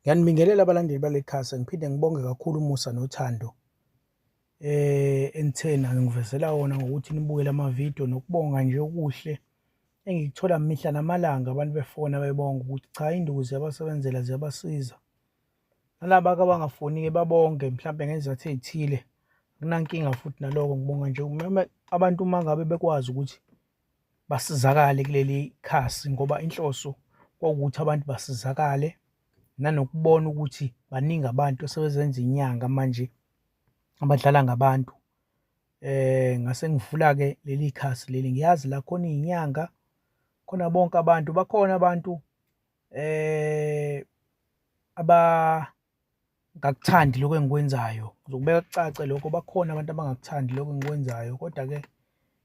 Ngiyanibingelela abalandeli bale khasi, ngiphinde ngibonge kakhulu umusa nothando enithena ngivezela wona ngokuthi nibuke lamavidiyo nokubonga nje okuhle engikuthola mihla namalanga, abantu befona bebonga ukuthi cha, induku ziyabasebenzela, ziyabasiza. Nalaba-ke abangafoni-ke babonge mhlampe ngezizathu ey'thile, akunankinga futhi naloko, ngibonga nje abantu uma ngabe bekwazi ukuthi basizakale kuleli khasi, ngoba inhloso kwakuwukuthi abantu basizakale, nanokubona ukuthi baningi abantu sebezenza inyanga manje abadlala ngabantu. Ngase ngivula-ke leli khasi leli, ngiyazi la khona iy'nyanga, khona bonke abantu, bakhona abantu abangakuthandi lokhu engikwenzayo, ngizokubeka kucace lokho, bakhona abantu abangakuthandi lokhu engikwenzayo, kodwa-ke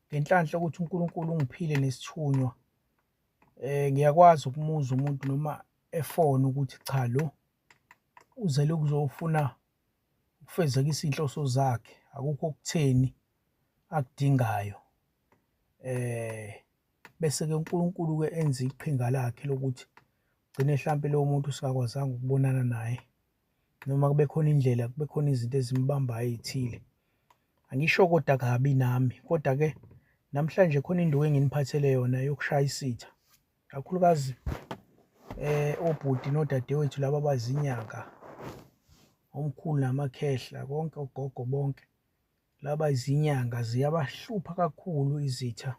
ngenhlanhla ukuthi uNkulunkulu ungiphile nesithunywa, ngiyakwazi ukumuzwa umuntu noma efona ukuthi cha, lo uzele ukuzofuna ukufezekisa iy'nhloso zakhe, akukho okutheni akudingayo. Bese-ke uNkulunkulu-ke enza iqhinga lakhe lokuthi gcine hlampe lowo muntu singakwazanga ukubonana naye, noma kube khona indlela, kube khona izinto ezimbambayo ey'thile. Angisho kodwa kabi nami, kodwa-ke namhlanje khona induku enginiphathele yona yokushaya isitha, kakhulukazi obhuti nodadewethu laba abazinyanga, omkhulu namakhehla, konke ogogo bonke laba izinyanga ziyabahlupha kakhulu izitha,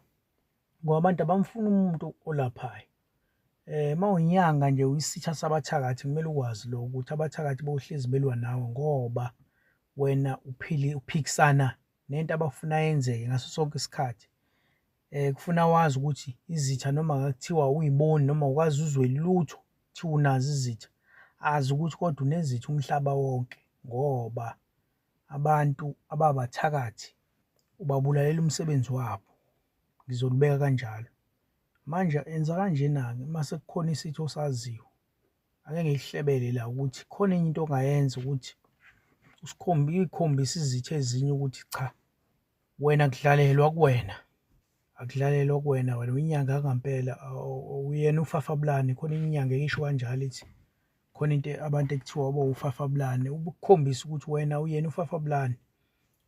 ngoba abantu abamfuni umuntu olaphayo. Uma uyinyanga nje uyisitha sabathakathi, kumele ukwazi lokho ukuthi abathakathi bohlezi belwa nawe ngoba wena uphikisana nento abafuna yenzeke ngaso sonke isikhathi. Kufuna wazi ukuthi izitha noma ngakuthiwa uyiboni noma ukwazi uzwe lutho kuthiwa unazo izitha, azi ukuthi kodwa unezitha umhlaba wonke, ngoba abantu ababathakathi ubabulalela umsebenzi wabo. Ngizolibeka kanjalo. Manje enza kanjena-ke uma sekukhona isitho osaziyo, ake ngikuhlebele la ukuthi khona enye into ongayenza ukuthi uy'khombise izitho ezinye ukuthi cha, wena akudlalelwa kuwena, akudlalelwa kuwena, wena uyinyanga yangempela, uyena ufafabulani. Khona enye inyanga esho kanjalo ithi khona into abantu ekuthiwa ufafabulani, ukukhombisa ukuthi wena uyena ufafabulani,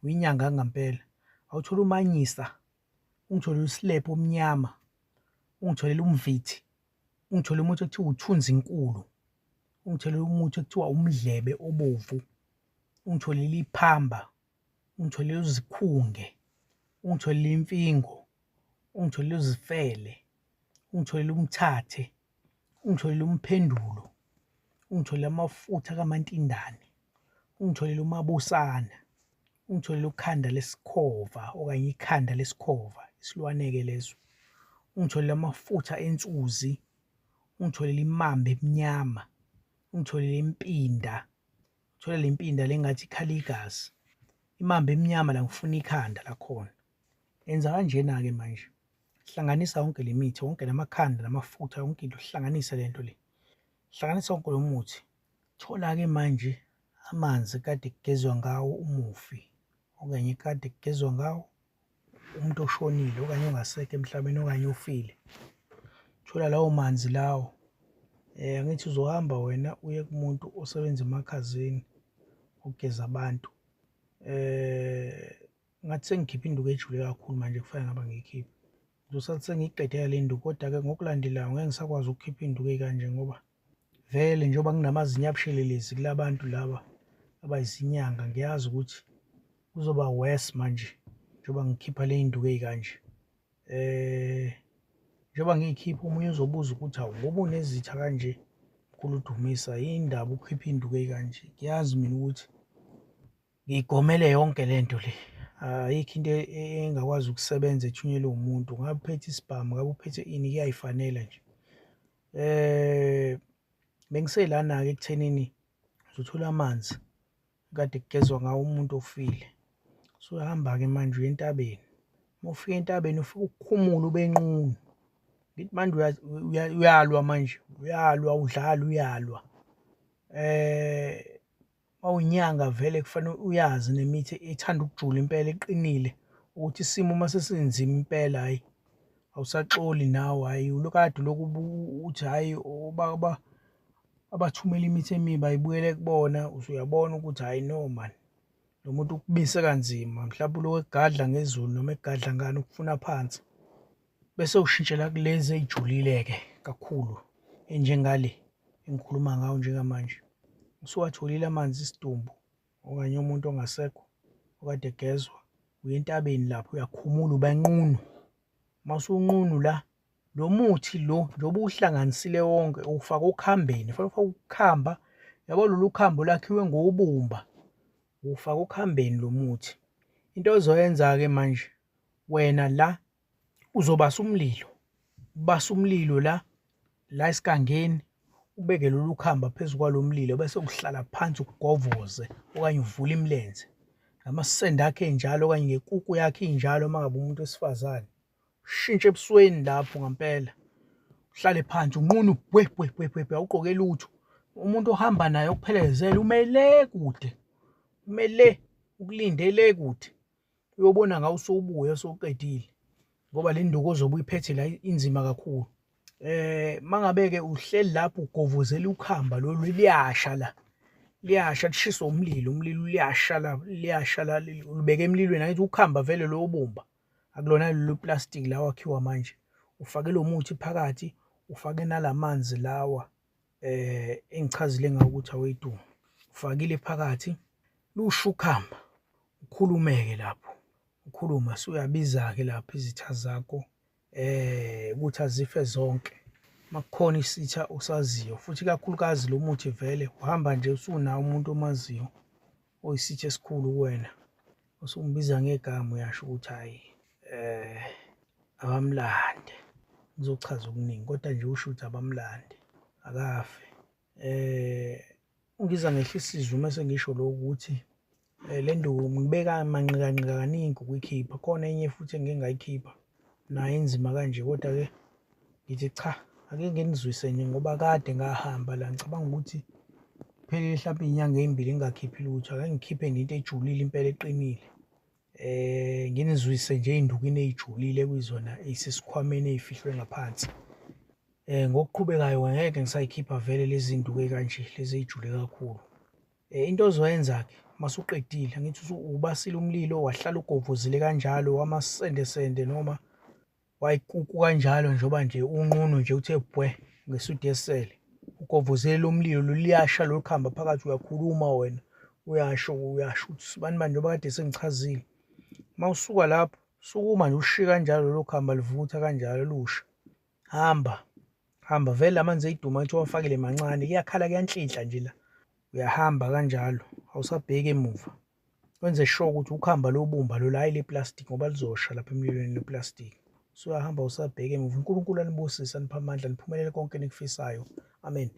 uyinyanga yangempela. Awuthole umanyisa, ungitholele uSilephu omnyama, ungitholele umvithi, ungitholele umuthi ekuthiwa uthunzinkulu, ungitholele umuthi ekuthiwa umdlebe obovu, ungitholele iphamba, ungitholele uzikhunge, ungitholele imfingo, ungitholele uzifele, ungitholele umthathe, ungitholele umphendulo, ungitholele amafutha kamantindane, ungitholele umabusana, ungitholele ukhanda lesikhova okanye ikhanda lesikhova, isilwane-ke leso, ungitholele amafutha ensuzi, ungitholele imamba emnyama, ungitholele impinda, ngitholele impinda le ngathi ikhala igazi, imamba emnyama la ngifuna ikhanda lakhona. Enza kanjena-ke manje, hlanganisa yonke le mithi, wonke lamakhanda namafutha, yonke into hlanganise le nto le, hlanganisa wonke lo muthi. Thola-ke manje amanzi kade kugezwa ngawo umufi, okanye kade kugezwa ngawo umuntu oshonile okanye ongasekho emhlabeni okanye ofile. Thola lawo manzi lawo, angithi uzohamba wena uye kumuntu osebenza emakhazeni ukugeza abantu. Ngathi sengikhiphe induku ejule kakhulu manje, kufanele ngaba ngiyikhiphe. Ngizosathi sengiyiqedela le nduku, kodwa-ke ngokulandelayo ngeke ngisakwazi ukukhipha induku ey'kanje ngoba vele njengoba nginamazinyo abushelelezi kula bantu laba abayizinyanga, ngiyazi ukuthi kuzoba worse manje njengoba ngikhipha le y'nduku ey'kanje. Njengoba ngiy'khipha omunye uzobuza ukuthi hawu, ngoba unezitha kanje mkhulu uDumisa, yini ndaba ukhipha iy'nduku ey'kanje? Ngiyazi mina ukuthi ngiyigomele yonke le nto le, ayikho into engakwazi ukusebenza ethunyelwe umuntu, ngabe uphethe isibhamu, ngabe uphethe ini, kuyay'fanela nje. Bengiselana-ke ekuthenini uzothola amanzi kade kugezwa ngawo umuntu ofile. Usuyahamba-ke manje uye entabeni, uma ufika entabeni ufike ukukhumule ube nqunu. Ngithi manje uyalwa manje, uyalwa, awudlali uyalwa. Mawuyinyanga vele kufanele uyazi nemithi ethanda ukujula impela eqinile ukuthi isimo uma sesinzima impela, hhayi awusaxoli nawe, hhayi kade ulokhu uthi hhayi abathumela imithi emibi ayibuyele kubona, usuyabona ukuthi hhayi no man, lo muntu ukubise kanzima, mhlawumbe uloku egadla ngezulu noma egadla ngani ukufuna phansi, bese ushintshela kulezi ey'julile-ke kakhulu enjengale engikhuluma ngawo njengamanje. Usuwatholile amanzi isidumbu okanye umuntu ongasekho okade egezwa, uye entabeni lapho uyakhumula uba nqunu. Masuwunqunu la, lo muthi lo njengoba uwuhlanganisile wonke uwufaka okuhambeni, fanele ufake ukukhamba, yabo lolu khambo lakhiwe ngobumba, uwufaka okuhambeni lo muthi. Into ozoyenza-ke manje, wena la uzobasa umlilo, ubasa umlilo la esigangeni, ubeke lolu khamba phezu kwalo mlilo bese uhlala phansi ugovoze okanye uvule imilenze ngamasende akho enjalo okanye ngekuku yakho injalo uma ngabe umuntu wesifazane, ushintshe ebusweni lapho ngampela, uhlale phansi unqunu bwe awugqoke lutho. Umuntu ohamba naye okuphelezele umele kude, umele ukulindele kude, uyobona ngawe usubuya sowuqedile ngoba le nduku ozobe uyiphethe la inzima kakhulu. Mangabe-ke uhleli lapho ugovozela ukhamba lolu liyasha la, liyasha lishiswa umlilo, umlilo liyasha la, ulubeke emlilweni, angithi ukhamba vele lo bumba akulona lolu plastiki la wakhiwa manje. Ufake lo muthi phakathi, ufake nalamanzi lawa engichazile ngawo ukuthi aweduma, ufakile phakathi, lusha ukhamba, ukhulume-ke lapho, ukhuluma usuyabiza-ke lapho izitha zakho ukuthi azife zonke. Makukhona isitha osaziyo futhi ikakhulukazi lo muthi vele uhamba nje usunawo umuntu omaziyo oyisitha esikhulu kuwena, usumbiza ngegama uyasho ukuthi hhayi abamlande, ngizochaza okuningi kodwa nje usho ukuthi abamlande akafe. Ungiza ngehlisa isizwe mase ngisho lokhu ukuthi le nduku ngibeka manqikanqika kaningi ukuyikhipha, khona enye futhi engike ngayikhipha nayo enzima kanje, kodwa-ke ngithi cha, ake nginizwise nje ngoba kade ngahamba la, ngicabanga ukuthi kuphelile hlampe iy'nyanga ey'mbili ngingakhiphi lutho, ake ngikhiphe into ejulile impela eqinile. Nginizwise nje ey'ndukweni ey'julile kuyizona ey'sesikhwameni ey'fihlwe ngaphansi. Ngokuqhubekayo angeke ngisayikhipha vele lezi nduku ey'kanje, lezi ey'jule kakhulu. Into ozoyenza-ke masuqedile, angithi ubasile umlilo, wahlala ugovuzile kanjalo, wamasendesende noma wayikuku kanjalo njengoba nje unqunu nje uthe bwe ngesudi yesele, ugovuzele lo mlilo lo liyasha lolu khamba phakathi, uyakhuluma wena, uyasho ukuthi bani bani njengoba kade sengichazile. Mawusuka lapho, sukuma nje ushiye kanjalo lolo khamba livutha kanjalo lusha, hamba vele amanzi ey'duma athi uwafakile mancane, kuyakhala kuyanhlihla nje la, uyahamba kanjalo awusabheki emuva, wenze sure ukuthi ukhamba lobumba lolu hhayi le plastiki ngoba lizosha lapha emlilweni leplastiki. Usuyahamba awusabheki emuva. uNkulunkulu anibusise aniphe amandla niphumelele konke enikufisayo, amen.